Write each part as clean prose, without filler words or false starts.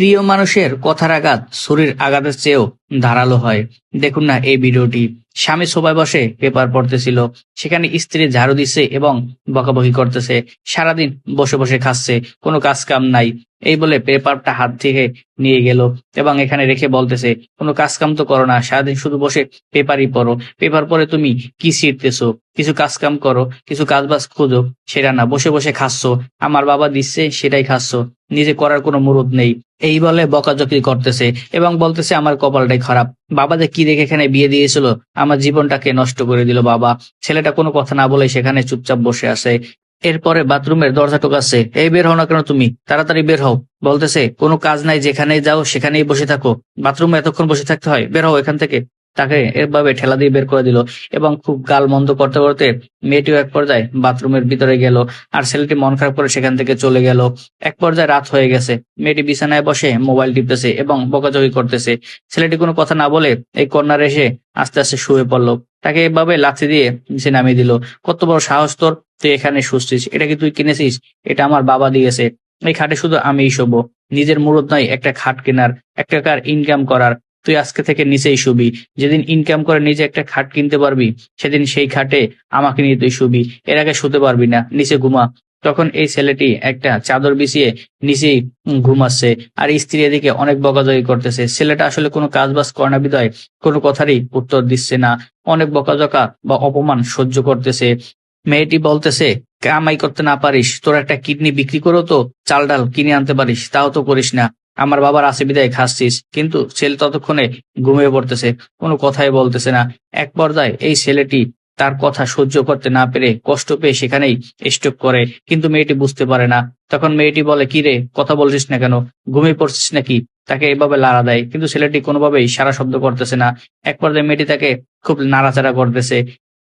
প্রিয় মানুষের কথার আঘাত ছুরির আঘাতের চেয়েও ধারালো হয়। দেখুন না এই ভিডিওটি। স্বামী সোফায় বসে পেপার পড়তেছিল, সেখানে স্ত্রী ঝাড়ু দিচ্ছে এবং বকাবকি করতেছে। সারাদিন বসে বসে খাচ্ছে, কোনো কাজ কাম নাই। এই বলে পেপারটা হাত থেকে নিয়ে গেল এবং এখানে রেখে বলতেছে, কোনো কাজ কাম তো করো না, সারাদিন শুধু বসে পেপারই পড়ো। পেপার পড়ে তুমি কি শিখতেছো? কিছু কাজ কাম করো, কিছু কাজ বাজ খোঁজো। সেটা না, বসে বসে খাচ্ছ। আমার বাবা দিচ্ছে সেটাই খাচ্ছ, নিজে করার কোনো মুরুদ নেই। এই বলে বকাঝকি করতেছে এবং বলতেছে আমার কপালটাই খারাপ। বাবা যে কি দেখে এখানে বিয়ে দিয়েছিল, আমার জীবনটাকে নষ্ট করে দিল বাবা। ছেলেটা কোনো কথা না বলে সেখানে চুপচাপ বসে আছে। এরপরে বাথরুমের দরজা টোকাচ্ছে, এই বের হও না কেন তুমি, তাড়াতাড়ি বের হও। বলতেছে কোনো কাজ নাই, যেখানেই যাও সেখানেই বসে থাকো, বাথরুমে এতক্ষণ বসে থাকতে হয়, বের হও এখান থেকে। তাকে এভাবে ঠেলা দিয়ে বের করে দিল এবং খুব গাল মন্দ করতে করতে মেয়েটিও এক পর্যায়ে বাথরুমের ভিতরে গেল। আর ছেলেটি মন খারাপ করে সেখান থেকে চলে গেল। এক পর্যায়ে রাত হয়ে গেছে, মেয়েটি বিছানায় বসে মোবাইল টিপতেছে এবং বকাঝকি করতেছে। ছেলেটি কোনো কথা না বলে এই কর্নারে এসে আস্তে আস্তে শুয়ে পড়লো। তাকে এভাবে লাথি দিয়ে নিচে নামিয়ে দিল। কত বড় সাহস তোর, তুই এখানে শুচ্ছিস? এটা কি তুই কিনেছিস? এটা আমার বাবা দিয়েছে। এই খাটে শুধু আমিই শোবো। নিজের মুরুদ নয় একটা খাট কেনার, একটা টাকার ইনকাম করার। তুই আজকে থেকে নিচেই শুবি। যেদিন ইনকাম করে নিজে একটা খাট কিনতে পারবি, সেদিন সেই খাটে আমাকে নিয়ে তুই শুবি। এর আগে শুতে পারবি না, নিচে ঘুমা। তখন এই ছেলেটি একটা চাদর বিছিয়ে নিচেই ঘুমাচ্ছে। আর স্ত্রী এদিকে অনেক বকাঝকি করতেছে। ছেলেটা আসলে কোনো কাজ বাজ করে না বিধায় কোনো কথারই উত্তর দিচ্ছে না। অনেক বকাঝকা বা অপমান সহ্য করতেছে। মেয়েটি বলতেছে, কামাই করতে না পারিস, তোর একটা কিডনি বিক্রি করেও তো চাল ডাল কিনে আনতে পারিস, তাও তো করিস না। আমার বাবার আছে বিদায় খাচ্ছিস। কিন্তু ছেলে ততক্ষণে ঘুমিয়ে পড়তেছে, কোনো কথাই বলতেছে না। এক পর্যায়ে এই ছেলেটি তার কথা সহ্য করতে না পেরে কষ্ট পেয়ে সেখানেই স্ট্রোক করে। কিন্তু মেয়েটি বুঝতে পারে না। তখন মেয়েটি বলে, কি রে, কথা বলছিস না কেন, ঘুমিয়ে পড়ছিস নাকি? তাকে এভাবে লাড়া দেয়, কিন্তু ছেলেটি কোনোভাবেই সারা শব্দ করতেছে না। এক পর্যায়ে মেয়েটি তাকে খুব নাড়াচাড়া করতেছে।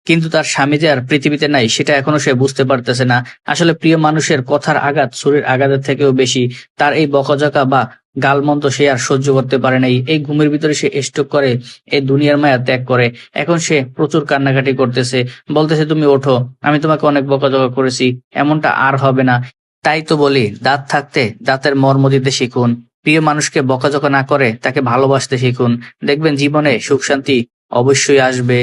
কিন্তু তার স্বামী যে আর পৃথিবীতে নাই সেটা এখনো সে বুঝতে পারতেছে না। আসলে প্রিয় মানুষের কথার আঘাত ছুরির আঘাতের থেকেও বেশি। তার এই বকাঝকা বা গালমন্দ সে আর সহ্য করতে পারে নাই। এই ঘুমের ভিতরে সে স্ট্রোক করে, এই দুনিয়ার মায়া ত্যাগ করে। এখন সে প্রচুর কান্নাকাটি করতেছে, বলতেছে, তুমি ওঠো, আমি তোমাকে অনেক বকাঝকা করেছি, এমনটা আর হবে না। তাই তো বলি, দাঁত থাকতে দাঁতের মর্ম দিতে শিখুন। প্রিয় মানুষকে বকাঝকা না করে তাকে ভালোবাসতে শিখুন। দেখবেন জীবনে সুখ শান্তি অবশ্যই আসবে।